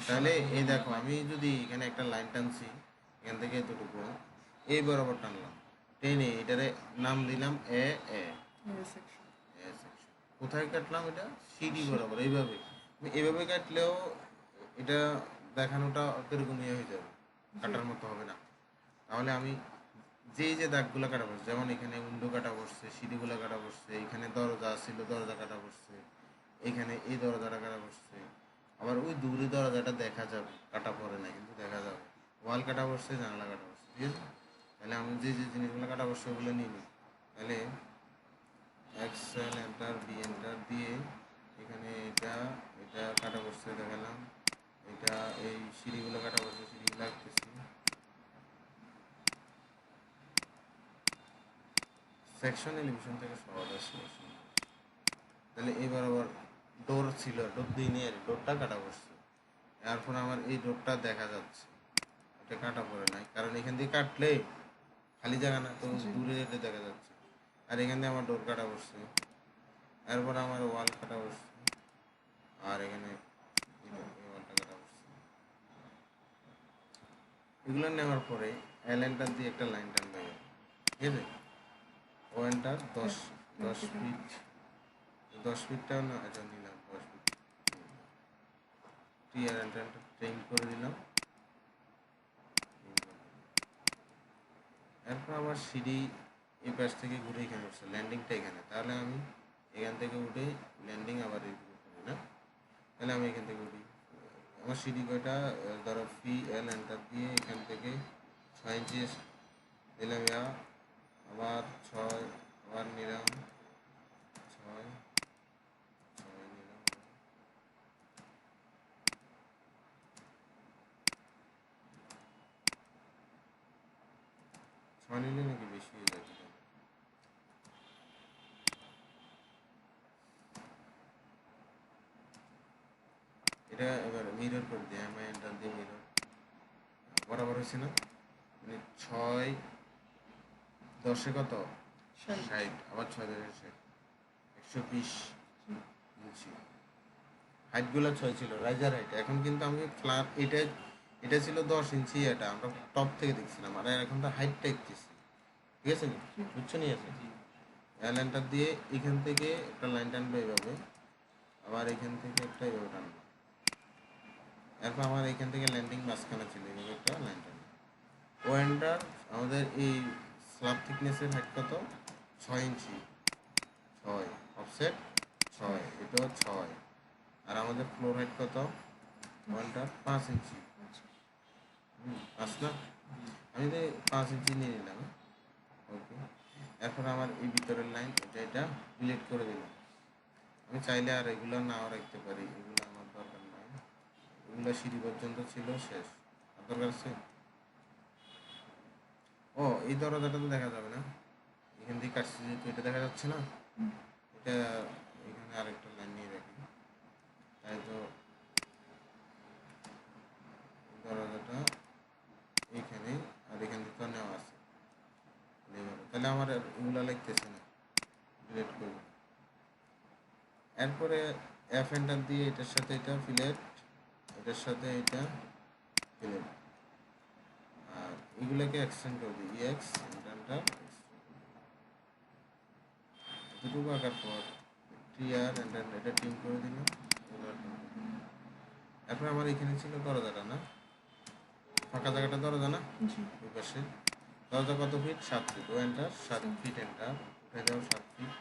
তাহলে এই দেখো আমি যদি এখানে একটা লাইন টানছি এখান থেকে এতটুকু এই বরাবর টানলাম, টেনে এটারে নাম দিলাম এ এ সেকশন। কোথায় কাটলাম? এটা সিডি বরাবর। এইভাবে এইভাবে কাটলেও এটা দেখানোটা এরকম ইয়ে হয়ে যাবে, কাটার মতো হবে না। তাহলে আমি যে দাগগুলো কাটা পড়ছে, যেমন এখানে উইন্ডো কাটা পড়ছে, সিঁড়িগুলো কাটা পড়ছে, এখানে দরজা ছিল দরজা কাটা পড়ছে, এখানে এই দরজাটা কাটা পড়ছে, আবার ওই দূরে দরজাটা দেখা যাবে, কাটা পড়ে না কিন্তু দেখা যাবে, ওয়াল কাটা পড়ছে, জানালা কাটা পড়ছে, ঠিক আছে? তাহলে আমি যে জিনিসগুলো কাটা পড়ছে ওগুলো নিয়ে নিই। তাহলে এক্সেল এন্টার বি এন্টার দিয়ে এখানে এটা এটা কাটা পড়ছে দেখালাম, এটা এই সিঁড়িগুলো কাটা পড়ছে, সিঁড়িগুলো আঁকতেছি। সেকশন এলিভেশন থেকে সহজ আসছে। তাহলে এবার আবার ডোর ছিল, ডোর দিয়ে নিয়ে ডোরটা কাটা পড়ছে, এরপর আমার এই ডোরটা দেখা যাচ্ছে, এটা কাটা পড়ে নাই, কারণ এখান দিয়ে কাটলে খালি জায়গা না তো দূরে যেতে দেখা যাচ্ছে। আর এখান দিয়ে আমার ডোর কাটা পড়ছে, এরপর আমার ওয়াল কাটা পড়ছে, আর এখানে ওয়ালটা কাটা পড়ছে। এগুলো নেওয়ার পরে এল এন্টার দিয়ে একটা লাইন টানবে, ঠিক আছে? ও এন্টার 10 ফিট, 10 ফিটটাও না, এটা নিলাম 10 ফিট, টি আর এন্টার ট্রেন করে দিলাম। এরপর আমার সিঁড়ি এই পাশ থেকে ঘুরে এখানে উঠছে, ল্যান্ডিংটা এখানে, তাহলে আমি এখান থেকে উঠে ল্যান্ডিং আবার এই করি না, তাহলে আমি এখান থেকে উঠি। আমার সিঁড়ি কয়টা, ধরো ফি এল এন্টার দিয়ে এখান থেকে 6 ইঞ্চি দিলাম, আবার 6, আবার নিলাম 6, 6 নিলাম, 6 নিলে নাকি বেশি হয়ে যায়? এটা এবার মিরর করে দিই, আমি এন্টার দিয়ে মিরর বরাবর হয়েছে না, মানে 6 10 কত 60, আবার 6 10 120 ইঞ্চি। হাইটগুলো 6 ছিল রাইজার হাইট, এখন কিন্তু আমি ফ্ল্যাট এটা ছিল 10 ইঞ্চি, এটা আমরা টপ থেকে দেখছিলাম, আর এখন তো হাইটটা দেখতেছি, ঠিক আছে? বুঝছো নি? আছে লাইনটা দিয়ে এখান থেকে একটা লাইন টানবে এইভাবে, আবার এখান থেকে একটা এইভাবে টানবে, এরপর আমার এখান থেকে ল্যান্ডিং মাঝখানে ছিল, এইভাবে একটা লাইন টানবে। ওয়েন্ডার আমাদের এই স্ল্যাব থিকনেসের হাইট কত? 6 ইঞ্চি, 6 অফসেট 6, এটাও 6, আর আমাদের ফ্লোর হাইট কত? ওয়েন্ডার 5 ইঞ্চি, 5 না, আমি তো 5 ইঞ্চি নিয়ে নিলাম, ওকে। এরপর আমার এই ভিতরের লাইন এটা ডিলিট করে দিলাম। আমি চাইলে আর এগুলো নাও রাখতে পারি, এগুলো আমার দরকার নাই, এগুলো সিঁড়ি পর্যন্ত ছিল, শেষ। আর দরকার আছে? ও এই দরজাটা তো দেখা যাবে না, এখান থেকে কাটছি যেহেতু এটা দেখা যাচ্ছে না, এটা এখানে আরেকটা লাইন নিয়ে রাখি, তাই তো দরজাটা এইখানে, আর এখান থেকে তো নেওয়া আছে, তাহলে আমার এগুলো লাগতেছে না, ডিলিট করব। এরপরে এফ এন্টার দিয়ে এটার সাথে এটা ফিলেট, এটার সাথে এটা ফিলেট, আর এগুলোকে এক্সটেন্ড করে দিই, এক্স এন্টার দুটো আঁকার পর টি আর এন্টার এটা টিম করে দিলাম। এরপর আমার এখানে ছিল দরজাটা না, ফাঁকা জায়গাটা দরজা না, ওই পাশে দরজা কত ফিট? 7 ফিট, ও এন্টার 7 ফিট এন্টার, উঠে যাও 7 ফিট।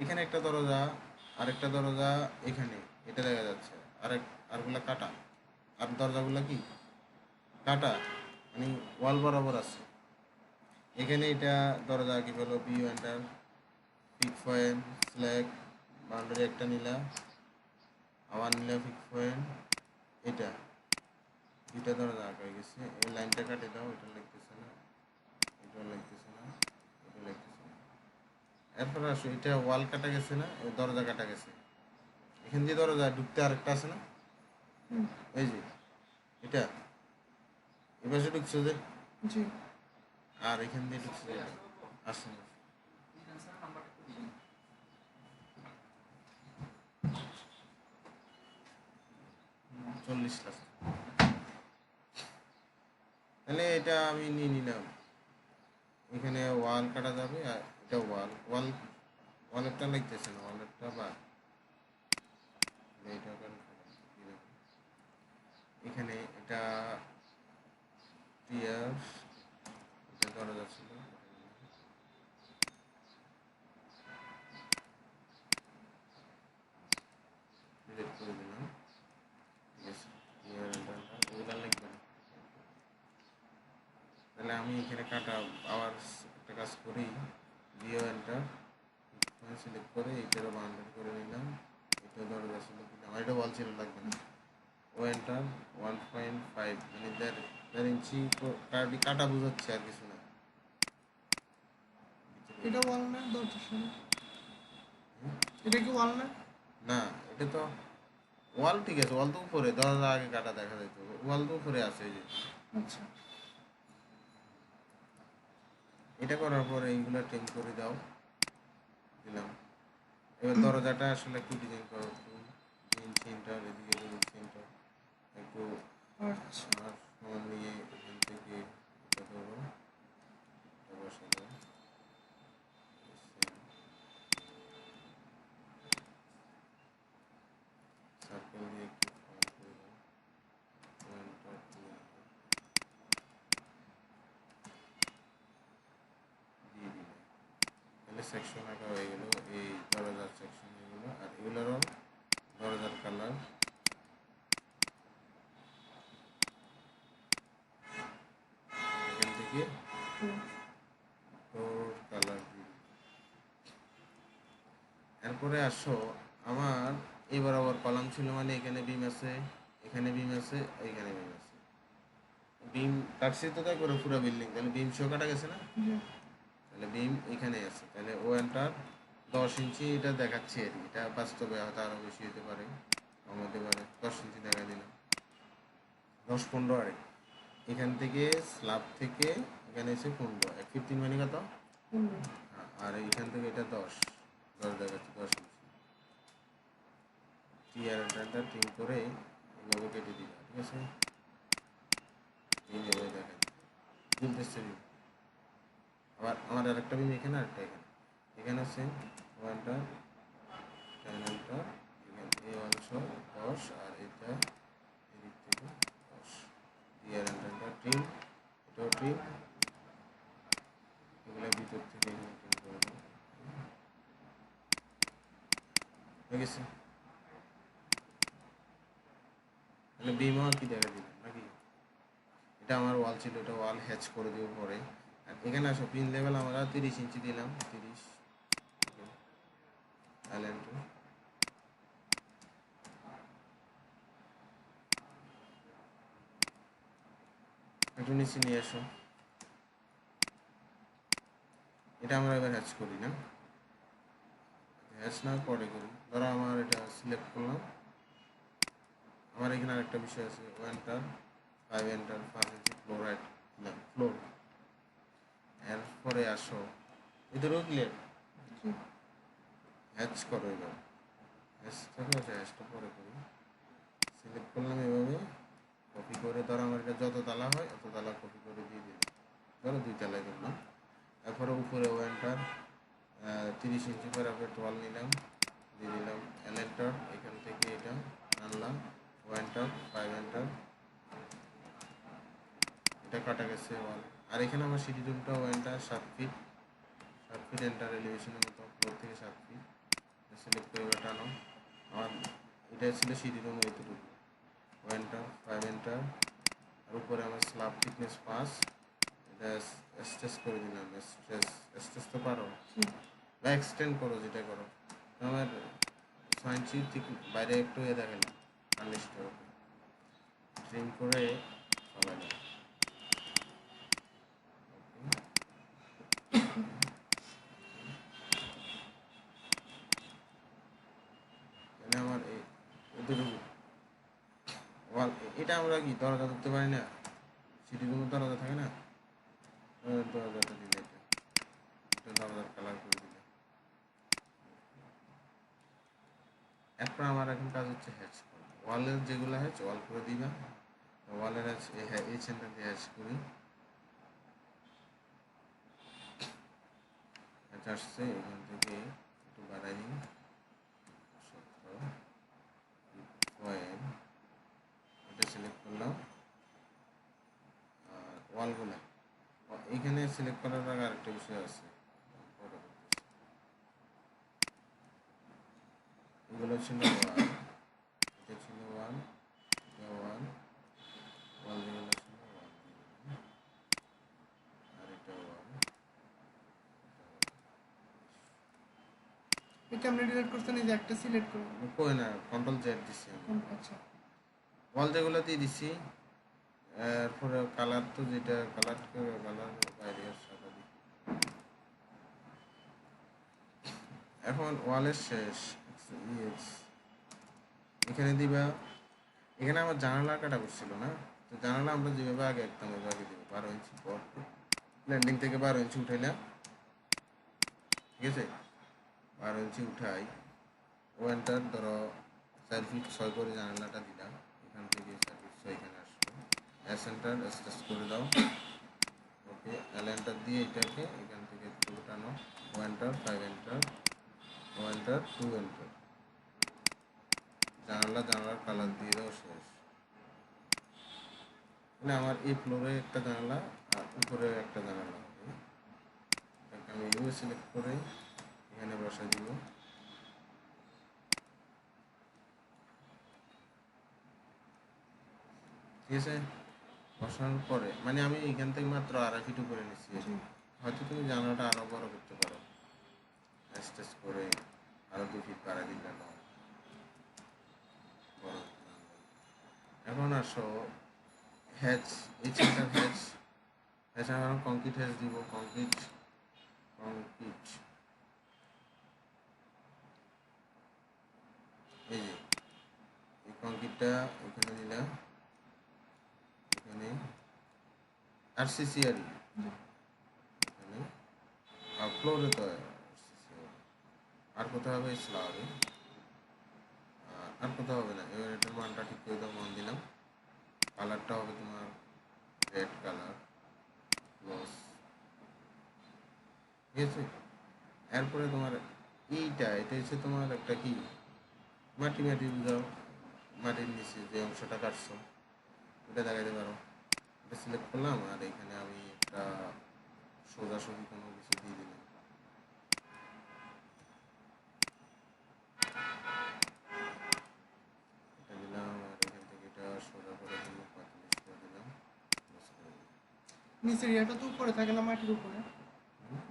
এখানে একটা দরজা, আরেকটা দরজা এখানে, এটা দেখা যাচ্ছে, আরগুলা কাটা, আর দরজাগুলা কি কাটা, মানে ওয়াল বরাবর আছে। এখানে এটা দরজা কি বলো, B enter, pick point, slog, boundary একটা নিলা, আবার নিলা পিক পয়েন্ট, এটা দুইটা দরজা আঁকা হয়ে গেছে। এই লাইনটা কাটে দাও, এটা লিখতেছে না, এটা লিখতেছে না, এটা লিখতেছে না। এরপর আসো, এটা ওয়াল কাটা গেছে না, দরজা কাটা গেছে, এখান দিয়ে দরজা ঢুকতে আরেকটা আছে না, এই যে এটা এপাশে ঢুকছে যে, আর এখান দিয়ে ঢুকছে আসছে না। 40 লাখ। তাহলে এটা আমি নিয়ে নিলাম। এখানে ওয়াল কাটা যাবে, আর এটা ওয়ালেরটা লাগতেছে না, ওয়ালেরটা বা এটা এখানে এটা টিয়ার, এটা দরজা ছিল, ডিলিট করে দিলাম। ঠিক আছে, টিয়ার ওগুলা লিখবে না। তাহলে আমি এখানে কাটা আবার একটা কাজ করি, ভিও এন্টার সিলেক্ট করে এইটারও বাউন্ডারি করে নিলাম। এটা দরজা ছিল কিনা, এটা ওয়াল ছিল, লাগবে না। ও এন্টার 1.5 মানে 1.5 ইঞ্চি কাটা বোঝাচ্ছে, আর কিছু না। এটা ওয়াল না, দরজার সামনে এটা কি ওয়াল না? না, এটা তো ওয়াল, ঠিক আছে, ওয়াল তো উপরে, দরজা আগে কাটা দেখা যেত, ওয়াল তো উপরে আছে এই যে। আচ্ছা, এটা করার পরে এইগুলা টেম করে দাও, দিলাম। এবার দরজাটা আসলে একটু ডিজাইন করো, সেন্টার এদিকে সেন্টার একটু আচ্ছা, আর সমান নিয়ে এখান থেকে এটা করো, এটা বসাবো, সার্কেল দিয়ে একটু সমান করে দাও, পয়েন্টটা দিয়ে দিলাম। তাহলে সেকশন আঁকা হয়ে গেল, এই দরজার সেকশন হয়ে গেলো। আর এগুলোরও দরজার কালার এখান থেকে কালার দিয়ে, এরপরে আসো আমার এই বরাবর কলাম ছিল, মানে এখানে বিম আছে, এখানে বিম আছে, এইখানে বিম আছে। বিম কাটছি তো তাই করে পুরো বিল্ডিং, তাহলে বিম শো কাটা গেছে না? তাহলে বিম এখানে আছে, তাহলে ও এন্টার 10 ইঞ্চি এটা দেখাচ্ছি আর কি, এটা বাস্তবে হয়তো আরো বেশি হতে পারে, কম হতে পারে। 10 ইঞ্চি দেখা দিলাম, 10-15 আর এখান থেকে স্ল্যাব থেকে এখানে এসে 15, 15 মানে কত? আর এইখান থেকে এটা 10 দেখাচ্ছি, 10 ইঞ্চি। টিয়ার এন্টারটা টিম করে এইভাবে কেটে দিলাম, ঠিক আছে। এইভাবে দেখেন ঝুলতেছে বিম। আবার আমার আরেকটা বিম এখানে, আরেকটা এখানে, এখানে সেম ওয়ানটা প্যানেলটা এখানে এই অংশ 10, আর এটা এদিক থেকে 10। টিয়ার এন্টারটা টিম, এটাও টিম, এগুলো ভিতর থেকে এখানে টিম করে দেবো, হয়ে গেছে। তাহলে বিমও আর কি দেখা দিলাম নাকি? এটা আমার ওয়াল ছিল, এটা ওয়াল হ্যাচ করে দেবো পরে। আর এখানে আসো, পিন লেভেল আমরা 30 ইঞ্চি দিলাম, 30 আইল্যান্ড একটু নিচে নিয়ে আসো। এটা আমরা এবার হ্যাচ করি না, হ্যাচ না পরে করি। ধরো আমার এটা সিলেক্ট করলাম, আমার এখানে আরেকটা বিষয় আছে, এন্টার 5 এন্টার 5 ইঞ্চি ফ্লোরাইড দিলাম, ফ্লোর। এরপরে আসো, এদেরও ক্লিয়ার, হ্যাচ করো এবার। হ্যাচটা হয়েছে, হ্যাচটা পরে করি। সিলেক্ট করলাম এভাবে, কপি করে, ধরো আমার এটা যত তালা হয় অত তালা কপি করে দিয়ে দিলাম, ধরো 2 তালায় করলাম। এরপরে উপরে এন্টার 30 ইঞ্চি করে আপনার ওয়াল নিলাম, দিয়ে দিলাম এন্টার, এখান থেকে এটা আনলাম, এন্টার 5 এন্টার, এটা কাটা গেছে ওয়াল। আর এখানে আমার সিটি রুমটা এন্টার 7 ফিট, 7 ফিট এন্টার এলিভেশনের মতো, ফ্লোর থেকে 7 ফিট সিলেক্ট করে এবার টানো। আমার এটা ছিল সিটি রুম এতটুকু, এন্টার 5 এন্টার। আর উপরে আমার স্ল্যাব থিকনেস 5, এটা স্ট্রেস করে দিলাম, স্ট্রেস তো পারো বা এক্সটেন্ড করো, যেটা করো। আমার 6 ইঞ্চি ঠিক বাইরে একটু দেখালাম, 40টা ট্রিম করে চালালাম। তাহলে আমার এতটুকু ওয়াল, এটা আমরা কি দরজা ধরতে পারি না? সিটি রুমের দরজা থাকে না, দরজাটা দিলে এটা দরজার কালার করে দিলে। এরপর আমার এখন কাজ হচ্ছে হ্যাচ করা। ওয়ালের যেগুলো হ্যাচ ওয়াল করে দিবা, ওয়ালের হ্যাচ এই সেন্টার দিয়ে হ্যাচ করি, হ্যাচ আসছে এখান থেকে একটু বাড়াই নিই 17 এটা সিলেক্ট করলাম। আর ওয়ালগুলা এইখানে সিলেক্ট করার আগে আরেকটা বিষয় আছে, এগুলো ছিল ওয়াল, এটা ছিল ওয়াল, এটা ওয়াল, ওয়াল যেগুলো ছিল ওয়াল, আর এটা ওয়াল। এটা আমরা ডিলিট করতে নিয়ে একটা সিলেক্ট করব। কই না, কন্ট্রোল জেড দিছি আমি। আচ্ছা, ওয়াল যেগুলো দিয়ে দিছি, এরপরে কালার তো যেটা কালার বাইরে সাদা দিই। এখন ওয়ালের শেষ এখানে দিবা, এখানে আমার জানালা কাটা করছিল না, তো জানালা আমরা যেভাবে আগে একদম ওইভাবে দিব, 12 ইঞ্চি পর ল্যান্ডিং থেকে 12 ইঞ্চি উঠাইলাম, ঠিক আছে, 12 ইঞ্চি উঠাই, ও এন্টার ধরো 4 ফিট 6 করে জানালাটা দিলাম, এখান থেকে 4 ফিট 6 এখানে আসলো, এস এন্টার স্টেস করে দাও, ওকে, এল এন্টার দিয়ে এটাকে এখান থেকে একটু উঠানো, ও এন্টার 5 এন্টার, ও এন্টার 2 এন্টার, জানালার কালার দিয়ে দাও, শেষ। মানে আমার এই ফ্লোরে একটা জানালা আর উপরে একটা জানালা হবে, এটাকে আমি ইউ সিলেক্ট করে এখানে বসাই দিব, ঠিক আছে। বসানোর পরে মানে আমি এখান থেকে মাত্র 2.5 ফিট উপরে নিচ্ছি, হয়তো তুমি জানালাটা আরো বড় করতে পারো, স্টেজ করে আরো 2 ফিট বাড়াই দিলে না বড়। এখন আসো হ্যাচ, এই সেন্টার হ্যাচ, হ্যাচ আমরা কংক্রিট হ্যাচ দিব, কংক্রিট এই যে এই কংক্রিটটা এখানে দিলাম, এখানে আরসিসি আর এখানে, আর ফ্লোরে তো আর কোথাও হবে স্ল্যাবে, আর কোথাও হবে না। এবার এটার মানটা ঠিক করে দাও, মান দিলাম, কালারটা হবে তোমার রেড কালার ক্লোজ, ঠিক আছে। এরপরে তোমার এটা হচ্ছে তোমার একটা কি মাটি বুঝাও, মাটির নিচে যে অংশটা কাটছো ওটা দেখাইতে পারো, এটা সিলেক্ট করলাম, আর এখানে আমি একটা সোজাসুজি কোনো কিছু দিয়ে দিলাম, এটা দিলাম, আর এখান থেকে এটা সোজা করে দিলাম, 45 করে দিলাম, close করে দিলাম। নিচের ইয়াটা তো উপরে থাকে না, মাটির উপরে,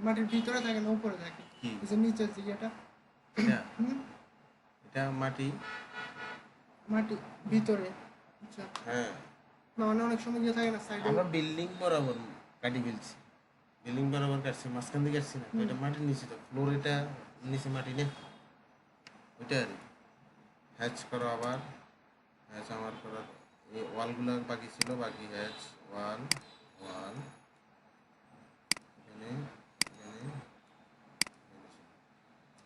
মাটির ভিতরে থাকে না উপরে থাকে, কি এই যে নিচের যে ইয়াটা, এটা হুম, এটা মাটি, মাটি ভিতরে, আচ্ছা, হ্যাঁ না মানে অনেক সময় ইয়ে থাকে না সাইডে, আমরা বিল্ডিং বরাবর কাটি ফেলছি, বিল্ডিং বরাবর কাটছি, মাঝখান দিয়ে কাটছি না, এটা মাটির নিচে, তো ফ্লোর এটা নিচে মাটি না, ওইটা আর হ্যাচ করো আবার, হ্যাচ আমার করার এই ওয়ালগুলো বাকি ছিল, বাকি হ্যাচ ওয়াল ওয়াল এখানে এখানে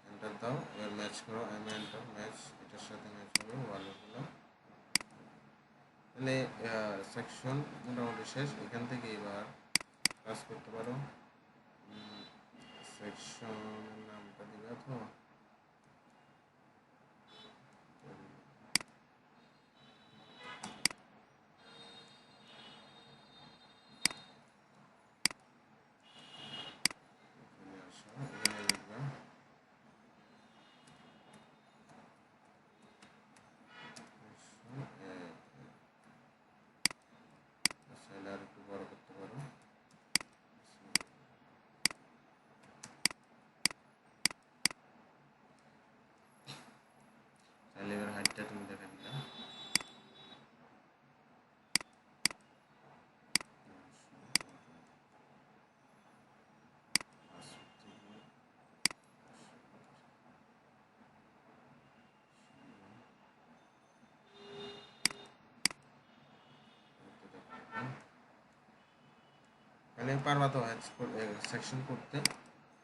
এন্টার দাও, এবার ম্যাচ করো, আমি এন্টার ম্যাচ, এটার সাথে ম্যাচ হবে ওয়ালগুলো, তাহলে সেকশন মোটামুটি শেষ। এখান থেকে এবার কাজ করতে পারো, সেকশন নামটা দিবে তো, এখানে আসো, এখানে লিখবা চাইলে আর একটু বড় করতে পারো, চাইলে এবার হাইটটা তুমি দেখা দিলা, মানে পারবা তো সেকশন করতে,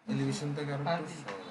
এলিভেশন থেকে আরো একটু সহজ।